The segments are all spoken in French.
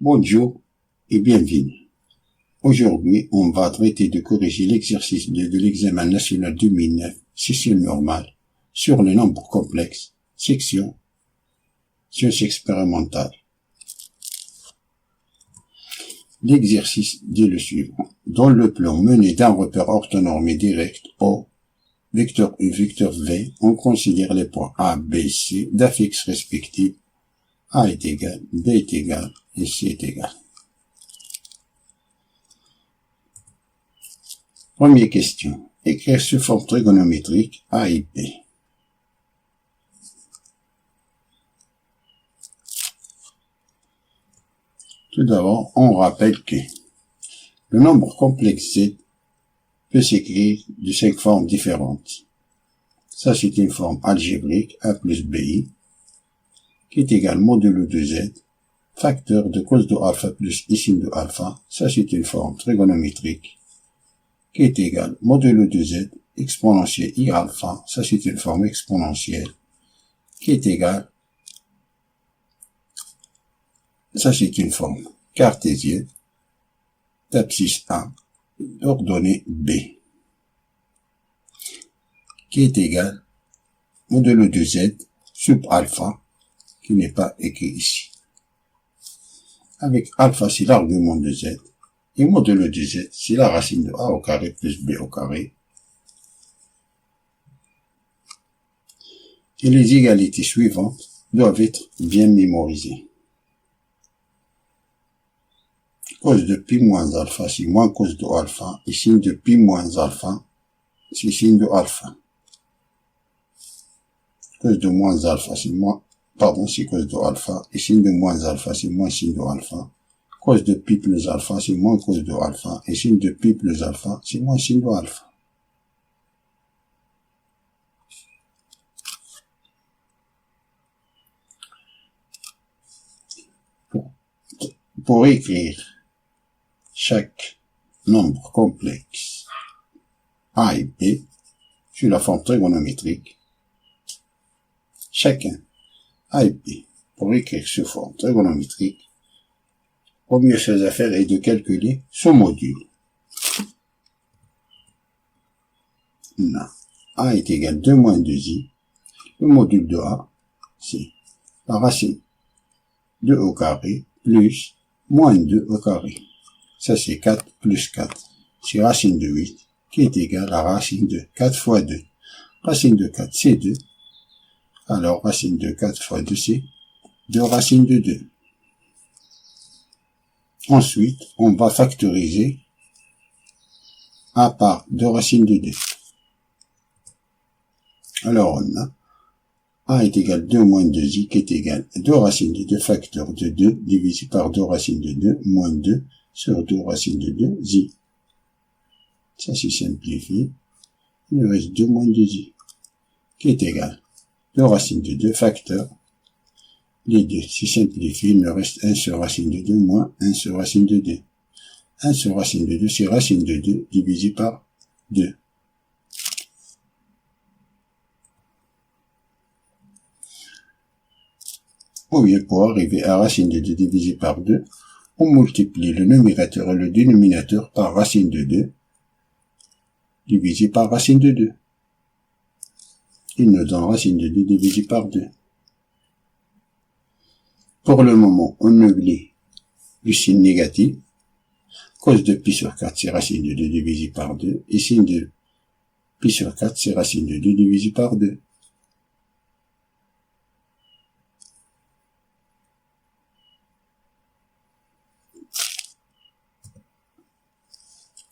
Bonjour et bienvenue. Aujourd'hui, on va traiter de corriger l'exercice de l'examen national 2009, session normale, sur le nombre complexe, section, sciences expérimentales. L'exercice dit le suivant. Dans le plan mené d'un repère orthonormé direct O, vecteur U, vecteur V, on considère les points A, B, C d'affixes respectifs. A est égal, B est égal et C est égal. Première question. Écrire sous forme trigonométrique A et B. Tout d'abord, on rappelle que le nombre complexe Z peut s'écrire de 5 formes différentes. Ça, c'est une forme algébrique, A plus BI, qui est égal modulo de Z, facteur de cos de alpha plus I sin de alpha. Ça, c'est une forme trigonométrique, qui est égal modulo de Z, exponentielle I alpha. Ça, c'est une forme exponentielle, qui est égale. Ça, c'est une forme cartésienne d'abscisse A, ordonnée B, qui est égal modulo de Z sub alpha, qui n'est pas écrit ici. Avec alpha, c'est l'argument de Z, et modulo de Z, c'est la racine de A au carré plus B au carré. Et les égalités suivantes doivent être bien mémorisées. Cos de pi moins alpha, c'est moins cos de alpha, et sin de pi moins alpha, c'est sin de alpha. Cos de moins alpha, c'est cos de alpha, et sin de moins alpha, c'est moins sin de alpha. Cos de pi plus alpha, c'est moins cos de alpha, et sin de pi plus alpha, c'est moins sin de alpha. Pour écrire chaque nombre complexe A et B sur la forme trigonométrique, chacun A et B, pour écrire sous forme trigonométrique, première chose à faire est de calculer son module. Là, A est égal 2 moins 2i. Le module de A, c'est la racine 2 au carré plus moins 2 au carré. Ça, c'est 4 plus 4. C'est racine de 8 qui est égale à racine de 4 fois 2. Racine de 4, c'est 2. Alors, racine de 4 fois 2, c'est 2 racines de 2. Ensuite, on va factoriser A par 2 racines de 2. Alors, on a A est égal 2 moins 2i qui est égal à 2 racines de 2 facteur de 2 divisé par 2 racines de 2 moins 2 sur 2 racines de 2 i. Ça c'est simplifié. Il nous reste 2 moins 2i qui est égal 2 racines de 2 facteur. Les 2 c'est simplifié. Il nous reste 1 sur racine de 2 moins 1 sur racine de 2. 1 sur racine de 2 c'est racine de 2 divisé par 2. Ou bien pour arriver à racine de 2 divisé par 2, on multiplie le numérateur et le dénominateur par racine de 2 divisé par racine de 2. Il nous donne racine de 2 divisé par 2. Pour le moment, on oublie le signe négatif. Cos de pi sur 4, c'est racine de 2 divisé par 2. Et signe de pi sur 4, c'est racine de 2 divisé par 2.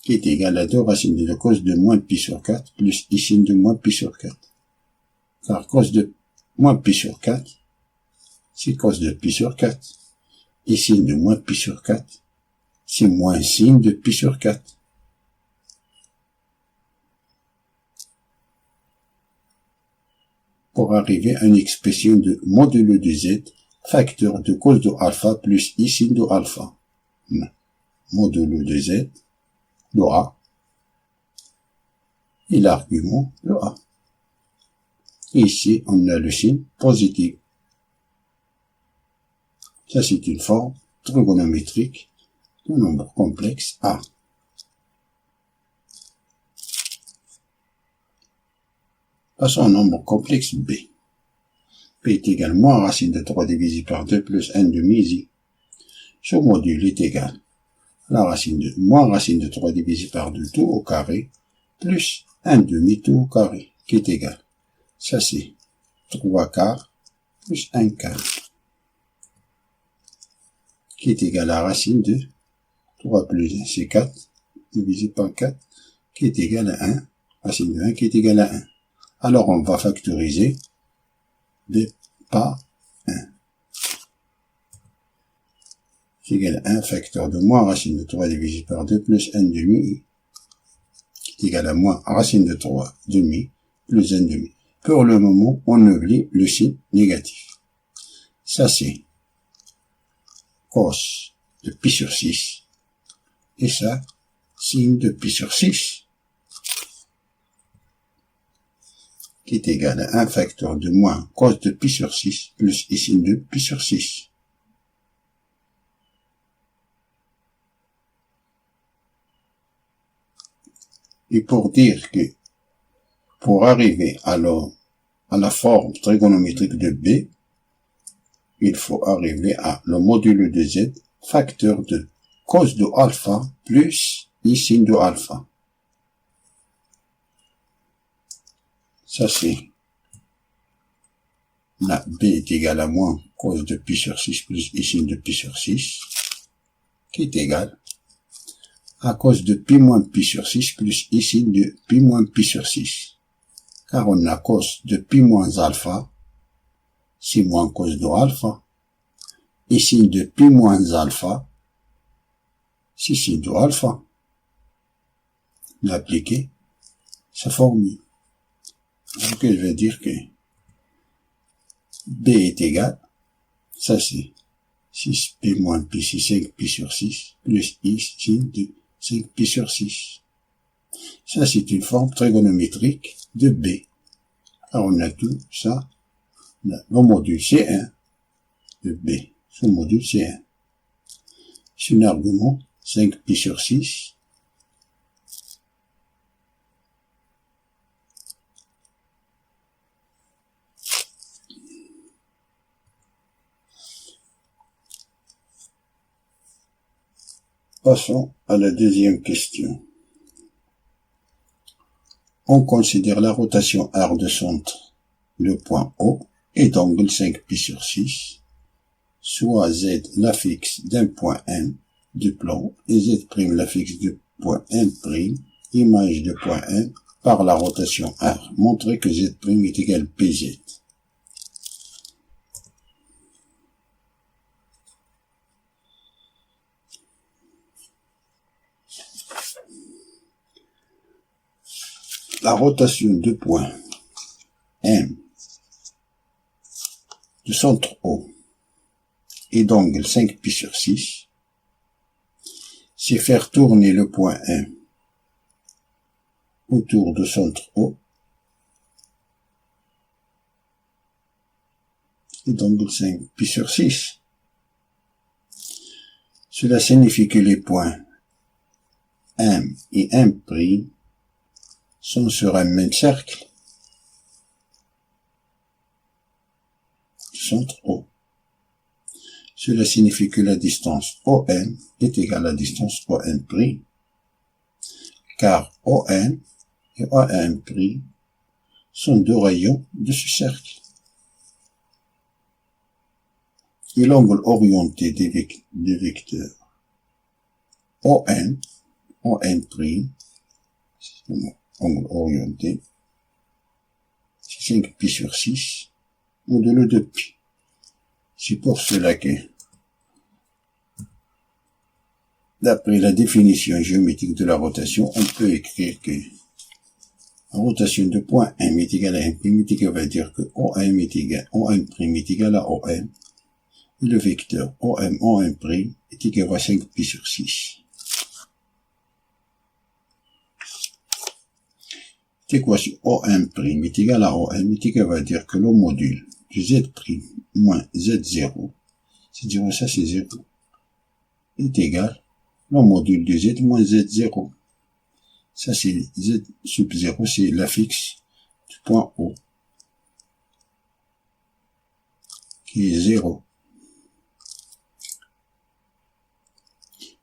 Qui est égal à 2 racines de 2 cos de moins pi sur 4 plus I sin de moins pi sur 4. Car cos de moins pi sur 4, c'est cos de pi sur 4. I sin de moins pi sur 4, c'est moins sin de pi sur 4. Pour arriver à une expression de modulo de Z, facteur de cos de alpha plus I sin de alpha. Modulo de Z, le A, et l'argument, le A. Et ici, on a le signe positif. Ça, c'est une forme trigonométrique de nombre complexe A. Passons au nombre complexe B. P est égal à moins racine de 3 divisé par 2 plus 1 demi z. Ce module est égal à moins racine de 3 divisé par 2 tout au carré plus 1 demi tout au carré qui est égal. Ça c'est 3 quarts plus 1 quart qui est égal à racine de 3 plus 1 c'est 4 divisé par 4 qui est égal à 1. Racine de 1 qui est égal à 1. Alors on va factoriser B par 1. C'est égal à 1 facteur de moins racine de 3 divisé par 2 plus 1 demi qui est égal à moins racine de 3 demi plus 1 demi. Pour le moment, on oublie le signe négatif. Ça c'est cos de pi sur 6 et ça signe de pi sur 6 qui est égal à 1 facteur de moins cos de pi sur 6 plus signe de pi sur 6. Et pour dire que pour arriver à la forme trigonométrique de B, il faut arriver à le module de Z facteur de cos de alpha plus signe de alpha. Ça c'est la B est égal à moins cos de pi sur 6 plus signe de pi sur 6 qui est égal à cos de pi moins pi sur 6 plus signe de pi moins pi sur 6. Car on a cos de pi moins alpha, c'est moins cos de alpha, et signe de pi moins alpha, c'est signe de alpha. L'appliquer, sa formule. Donc je vais dire que B est égal, ça c'est 6pi moins pi, c'est 5pi sur 6, plus signe de 5pi sur 6. Ça c'est une forme trigonométrique de B. Alors on a tout ça, le module C1 de B, ce module C1. C'est un argument 5pi sur 6. Passons à la deuxième question. On considère la rotation R de centre, le point O, et d'angle 5pi sur 6, soit Z l'affixe d'un point M du plan et Z' l'affixe du point M', image de point M par la rotation R. Montrer que Z' est égal PZ. La rotation de point M du centre O et d'angle 5pi sur 6, c'est faire tourner le point M autour du centre O et d'angle 5pi sur 6. Cela signifie que les points M et M' sont sur un même cercle du centre O. Cela signifie que la distance OM est égale à la distance OM', car ON et OM' sont deux rayons de ce cercle. Et l'angle orienté des vecteurs ON, angle orienté, c'est 5pi sur 6, modulo de pi. C'est pour cela que, d'après la définition géométrique de la rotation, on peut écrire que la rotation de point M est égale à M', qui va dire que OM est égal à OM, et le vecteur OM' est égal à 5pi sur 6. L'équation OM' est égale à OM, qui va dire que le module du Z' moins Z0, c'est 0, ça c'est 0, est égal au module de z moins z0. Ça, c'est z sub 0, c'est l'affixe du point O, qui est 0.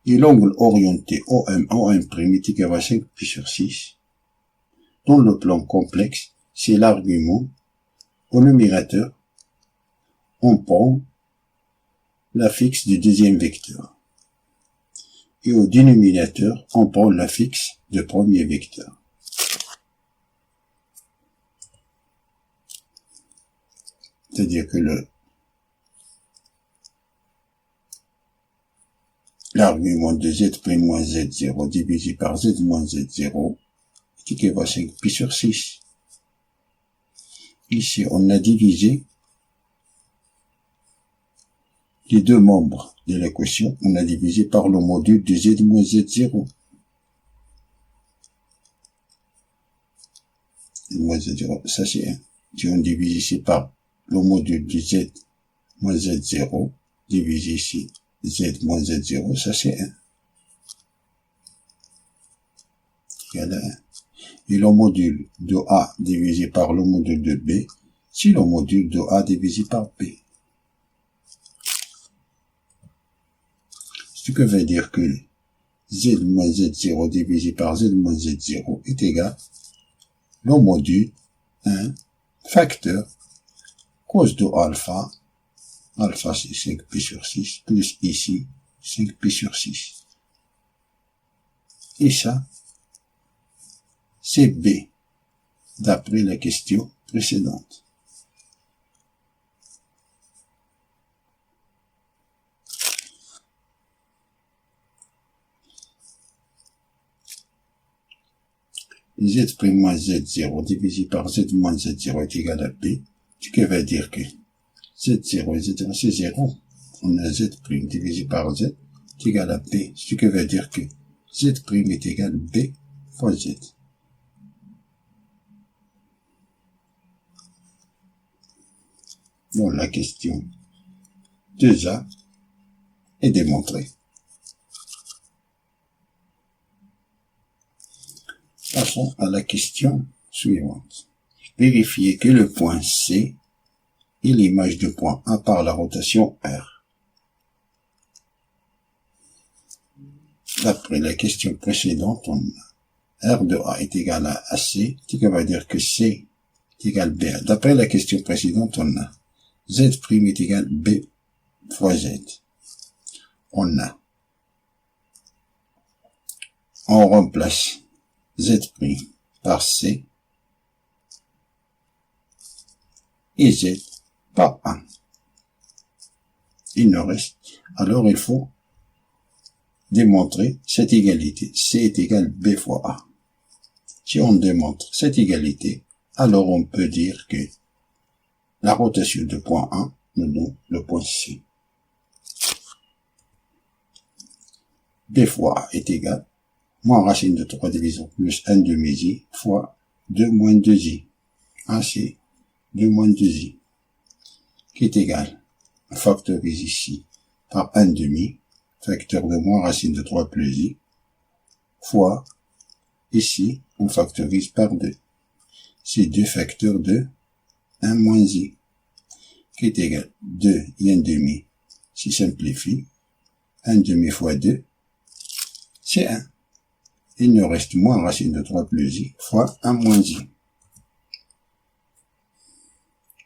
Et l'angle orienté OM est égal à 5 pi sur 6. Dans le plan complexe, c'est l'argument. Au numérateur, on prend l'affixe du deuxième vecteur. Et au dénominateur, on prend l'affixe du premier vecteur. C'est-à-dire que l'argument de z' moins z0 divisé par z moins z0 est égal à 5 pi sur 6. Ici, on a divisé les deux membres de l'équation, on a divisé par le module de z moins z0. Moins z0, ça c'est 1. Si on divise ici par le module de z moins z0, divisé ici z moins z0, ça c'est 1. Égal à 1. Et le module de A divisé par le module de B, c'est le module de A divisé par B. Ce que veut dire que z moins z0 divisé par z moins z0 est égal au module 1 facteur cos de alpha, alpha c'est 5 pi sur 6, plus ici 5 pi sur 6. Et ça, c'est B, d'après la question précédente. Z' moins Z0 divisé par Z moins Z0 est égal à B, ce qui veut dire que Z0 et Z0 c'est 0. On a Z' divisé par Z est égal à B, ce qui veut dire que Z' est égal à B fois Z. Bon, la question 2A est démontrée. Passons à la question suivante. Vérifiez que le point C est l'image du point A par la rotation R. D'après la question précédente, on a R de A est égal à AC, ce qui veut dire que C est égal à B. D'après la question précédente, on a Z' est égal à B fois Z. On remplace Z' par C et Z par A. Il nous reste, alors il faut démontrer cette égalité. C est égal à B fois A. Si on démontre cette égalité, alors on peut dire que la rotation de point A nous donne le point C. B fois A est égal moins racine de 3 division plus 1 demi-i fois 2 moins 2i. A c'est 2 moins 2i qui est égal, on factorise ici par 1 demi, facteur de moins racine de 3 plus i, fois, ici, on factorise par 2. C'est 2 facteurs de 1 moins i, qui est égal 2 et 1 demi, si simplifie, 1 demi fois 2, c'est 1. Il nous reste moins racine de 3 plus i fois 1 moins i,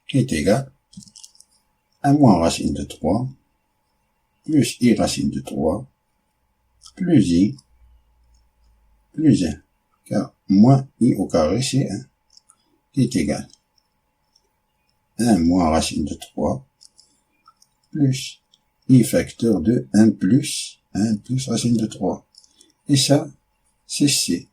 qui est égal 1 moins racine de 3, plus i racine de 3, plus i, plus 1, car moins i au carré c'est 1, qui est égal 1 moins racine de 3, plus i facteur de 1 plus racine de 3. Et ça, c'est C.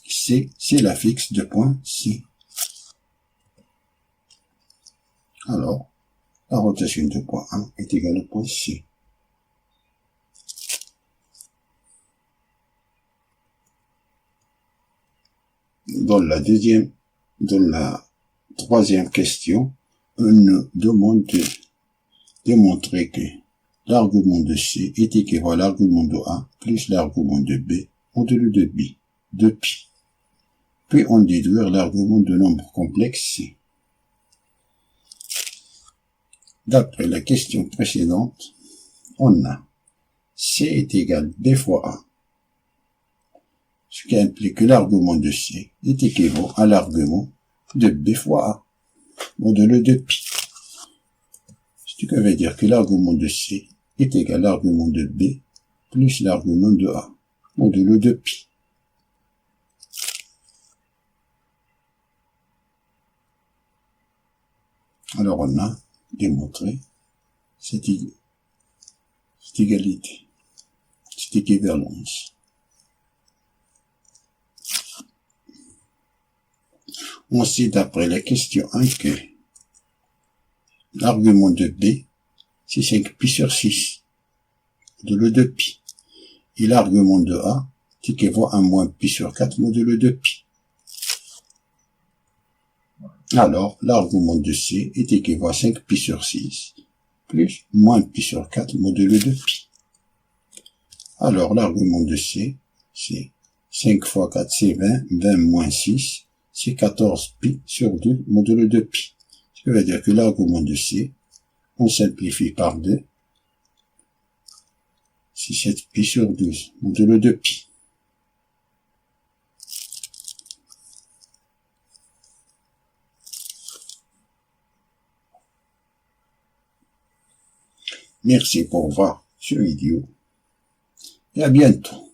C, c'est l'affixe de point C. Alors, la rotation de point A est égale au point C. Dans la troisième question, on nous demande de démontrer que l'argument de C est équivalent à l'argument de A plus l'argument de B modulo de pi. Puis on déduire l'argument de nombre complexe C. D'après la question précédente, on a C est égal à B fois A, ce qui implique que l'argument de C est équivalent à l'argument de B fois A, modulo de pi. Ce qui veut dire que l'argument de C est égal à l'argument de B plus l'argument de A, modulo de pi. Alors on a démontré cette égalité, cette équivalence. On sait d'après la question 1 que l'argument de B, c'est 5pi sur 6, modulo de pi. Et l'argument de A, c'est équivaut à moins pi sur 4, modulo de pi. Alors, l'argument de C est équivalent à 5pi sur 6, plus moins pi sur 4, modulo de pi. Alors, l'argument de C, c'est 5 fois 4, c'est 20, 20 moins 6, c'est 14pi sur 2, modulo de pi. Ce qui veut dire que l'argument de C, on simplifie par 2, c'est 7pi sur 12, modulo de pi. Merci pour voir cette vidéo et à bientôt.